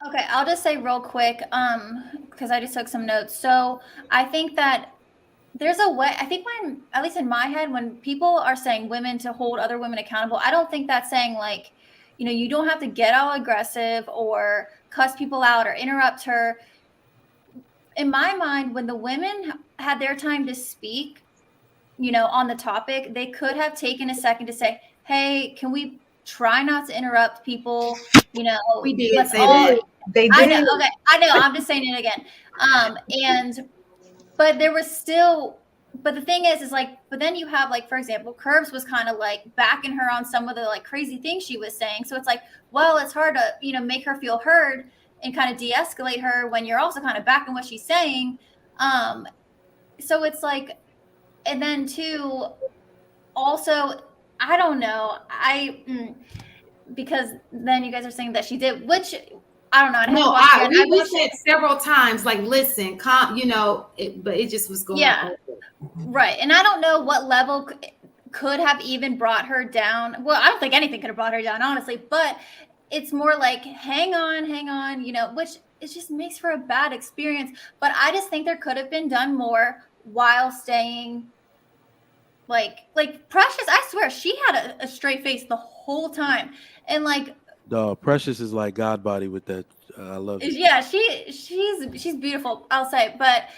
Okay, I'll just say real quick, because I just took some notes. So I think that there's a way, I think when, at least in my head, when people are saying women to hold other women accountable, I don't think that's saying like, you don't have to get all aggressive or cuss people out or interrupt her. In my mind, when the women had their time to speak, on the topic, they could have taken a second to say, hey, can we try not to interrupt people? We did Let's say all, that. They I know, did. okay, I know, I'm just saying it again. But there was still, but the thing is like, but then you have like, for example, Curbs was kind of like backing her on some of the like crazy things she was saying. So it's like, well, it's hard to, make her feel heard and kind of de-escalate her when you're also kind of backing what she's saying. So it's like, and then too, also, I don't know, because then you guys are saying that she did, which I don't know. I'd have to No, watch again. I we watched said it. several times, like, listen, calm, but it just was going Yeah, over. right. And I don't know what level could have even brought her down. Well, I don't think anything could have brought her down, honestly. But it's more like, hang on, which it just makes for a bad experience. But I just think there could have been done more while staying like Precious. I swear she had a straight face the whole time, and like, Dog, Precious is like God body with that. I love it. yeah, she's beautiful, I'll say. But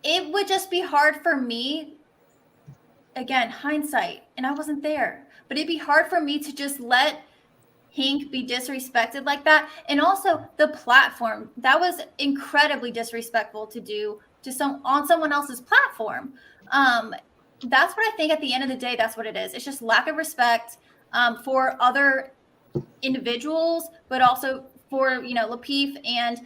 it would just be hard for me, again, hindsight, and I wasn't there, but it'd be hard for me to just let Hink be disrespected like that. And also the platform, that was incredibly disrespectful to do to on someone else's platform. That's what I think at the end of the day, that's what it is. It's just lack of respect for other individuals, but also for, Lapeef. And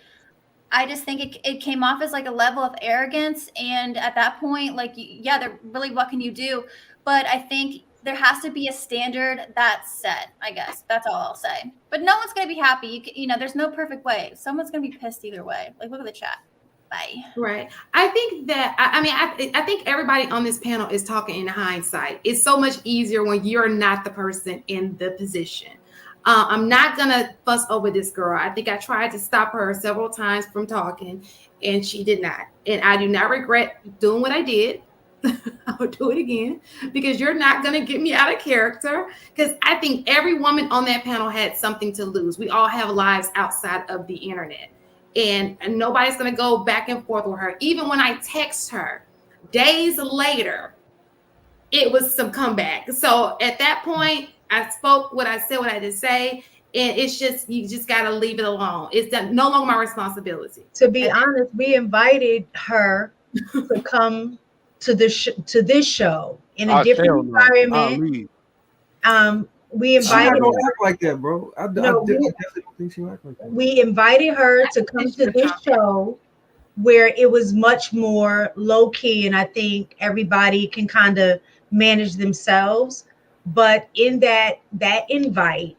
I just think it came off as like a level of arrogance. And at that point, like, yeah, really, what can you do? But I think there has to be a standard that's set, I guess. That's all I'll say. But no one's going to be happy. There's no perfect way. Someone's going to be pissed either way. Like, look at the chat. Bye. Right. I think that, I think everybody on this panel is talking in hindsight. It's so much easier when you're not the person in the position. I'm not going to fuss over this girl. I think I tried to stop her several times from talking, and she did not. And I do not regret doing what I did. I would do it again, because you're not going to get me out of character. Because I think every woman on that panel had something to lose. We all have lives outside of the internet. And nobody's going to go back and forth with her. Even when I text her days later, it was some comeback. So at that point, I spoke what I said, what I had to say. And it's just, you just got to leave it alone. It's no longer my responsibility. To be honest, we invited her to come to this show in a different environment. We invited her. Don't act like that, bro. I definitely don't think she act like that. We invited her to come to this show where it was much more low key, and I think everybody can kind of manage themselves. But in that invite,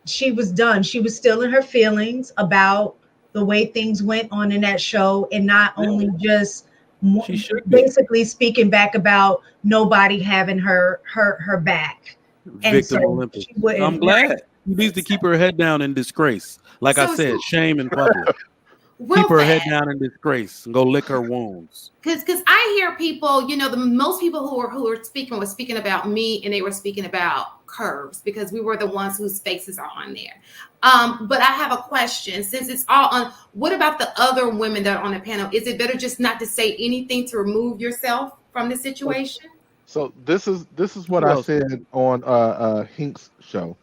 she was done. She was still in her feelings about the way things went on in that show, and not only just basically speaking back about nobody having her back. Victim Olympics. I'm glad. She needs to keep her head down in disgrace. Like I said, shame in public. Keep her head down in disgrace and go lick her wounds. Because I hear people, the most people who were speaking about me, and they were speaking about Curves, because we were the ones whose faces are on there. But I have a question. Since it's all on, what about the other women that are on the panel? Is it better just not to say anything to remove yourself from the situation? So this is what I said on Hink's show.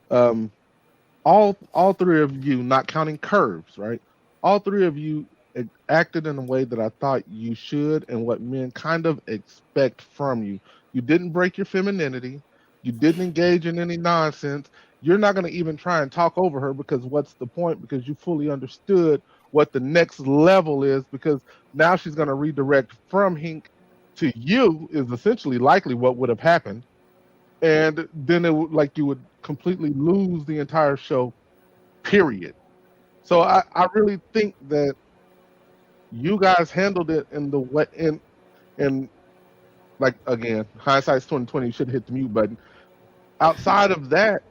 All three of you, not counting Curves, right? All three of you acted in a way that I thought you should, and what men kind of expect from you. You didn't break your femininity. You didn't engage in any nonsense. You're not going to even try and talk over her, because what's the point? Because you fully understood what the next level is, because now she's going to redirect from Hink to you, is essentially likely what would have happened. And then it would, like, you would completely lose the entire show, period. So I really think that you guys handled it in the way, in like, again, hindsight's 2020, you should have hit the mute button. Outside of that,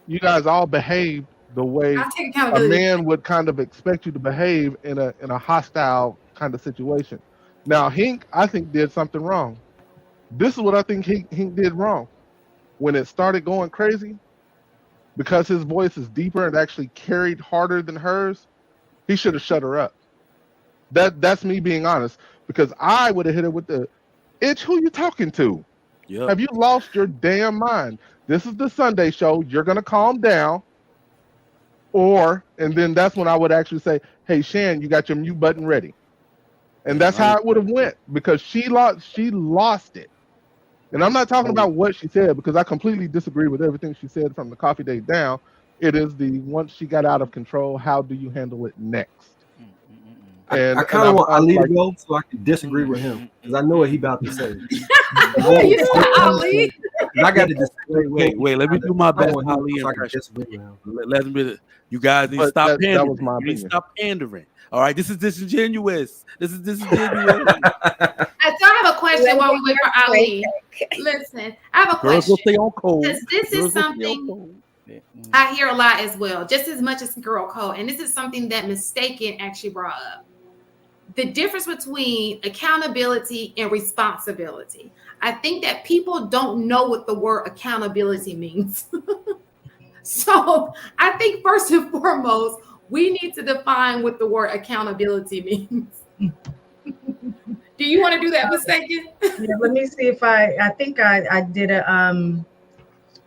you guys all behaved the way I'll take a accountability. man would kind of expect you to behave in a hostile kind of situation. Now, Hink, I think, did something wrong. This is what I think Hink did wrong. When it started going crazy, because his voice is deeper and actually carried harder than hers, he should have shut her up. That's me being honest, because I would have hit her with the, "Itch, who you talking to? Yep. Have you lost your damn mind? This is the Sunday show. You're gonna calm down." And then that's when I would actually say, "Hey, Shan, you got your mute button ready." And that's how it would have went, because she lost it. And I'm not talking about what she said, because I completely disagree with everything she said from the coffee date down. It is the, once she got out of control, how do you handle it next? I kind of want Ali to go so I can disagree with him, because I know what he about to say. Ali. I got to disagree. Wait. Let me do my best, Ali. Let me. You guys need to stop pandering. That was my opinion. You need to stop pandering. All right, this is disingenuous. This is disingenuous. I have a question while we wait for Ali. Listen, I have a question. Girls will stay on cold. Because this is something I hear a lot as well, just as much as girl code. And this is something that Mistaken actually brought up. The difference between accountability and responsibility. I think that people don't know what the word accountability means. So I think first and foremost, we need to define what the word accountability means. Do you want to do that, Mistaken? Yeah, let me see if I think I did a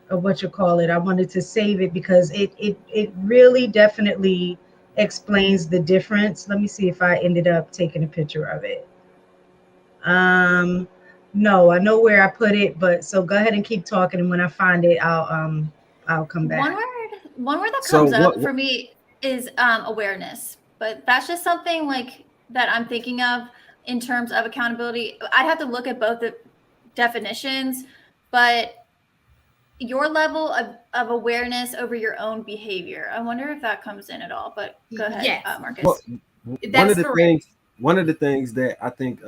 what you call it. I wanted to save it because it really definitely explains the difference. Let me see if I ended up taking a picture of it. No, I know where I put it, but so go ahead and keep talking, and when I find it, I'll come back. One word that comes up for me is awareness, but that's just something like that I'm thinking of in terms of accountability. I'd have to look at both the definitions, but your level of awareness over your own behavior. I wonder if that comes in at all, but go ahead, yes. Marcus. Well, one of the things that I think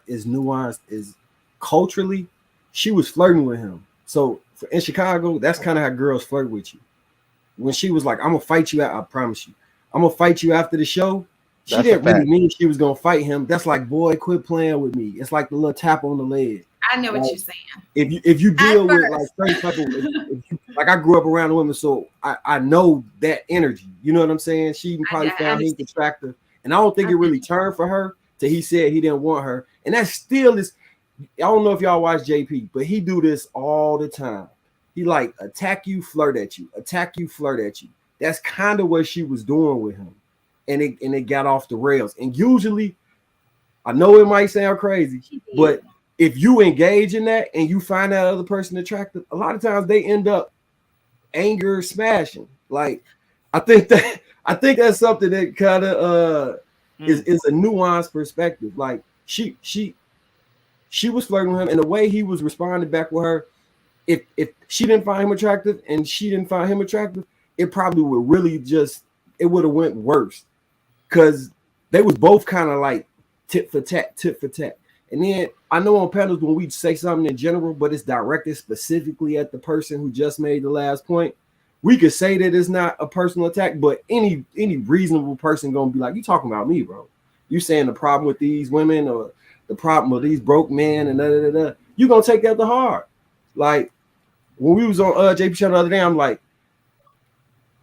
is nuanced is culturally, she was flirting with him. So in Chicago, that's kind of how girls flirt with you. When she was like, "I'm gonna fight you out," I promise you, "I'm gonna fight you after the show." She didn't really mean she was gonna fight him. That's like, "Boy, quit playing with me." It's like the little tap on the leg. I know what you're saying. If you deal with like certain people, like I grew up around women, so I know that energy. You know what I'm saying? She even probably found him attractive, and I don't think it really turned for her till he said he didn't want her, and that still is. I don't know if y'all watch JP, but he do this all the time. He like attack you, flirt at you, attack you, flirt at you. That's kind of what she was doing with him, and it got off the rails. And usually, I know it might sound crazy, but if you engage in that and you find that other person attractive, a lot of times they end up anger smashing. Like I think that's something that kind of is a nuanced perspective. Like she was flirting with him, and the way he was responding back with her, if she didn't find him attractive and she didn't find him attractive, it probably would really it would have went worse, because they was both kind of like tit for tat. And then I know on panels when we say something in general, but it's directed specifically at the person who just made the last point, we could say that it's not a personal attack, but any reasonable person gonna be like, "You talking about me, bro? You saying the problem with these women or the problem with these broke men and da. You gonna take that to heart." Like when we was on JP channel the other day, I'm like,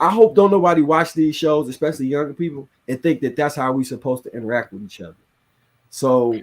I hope don't nobody watch these shows, especially younger people, and think that that's how we supposed to interact with each other. So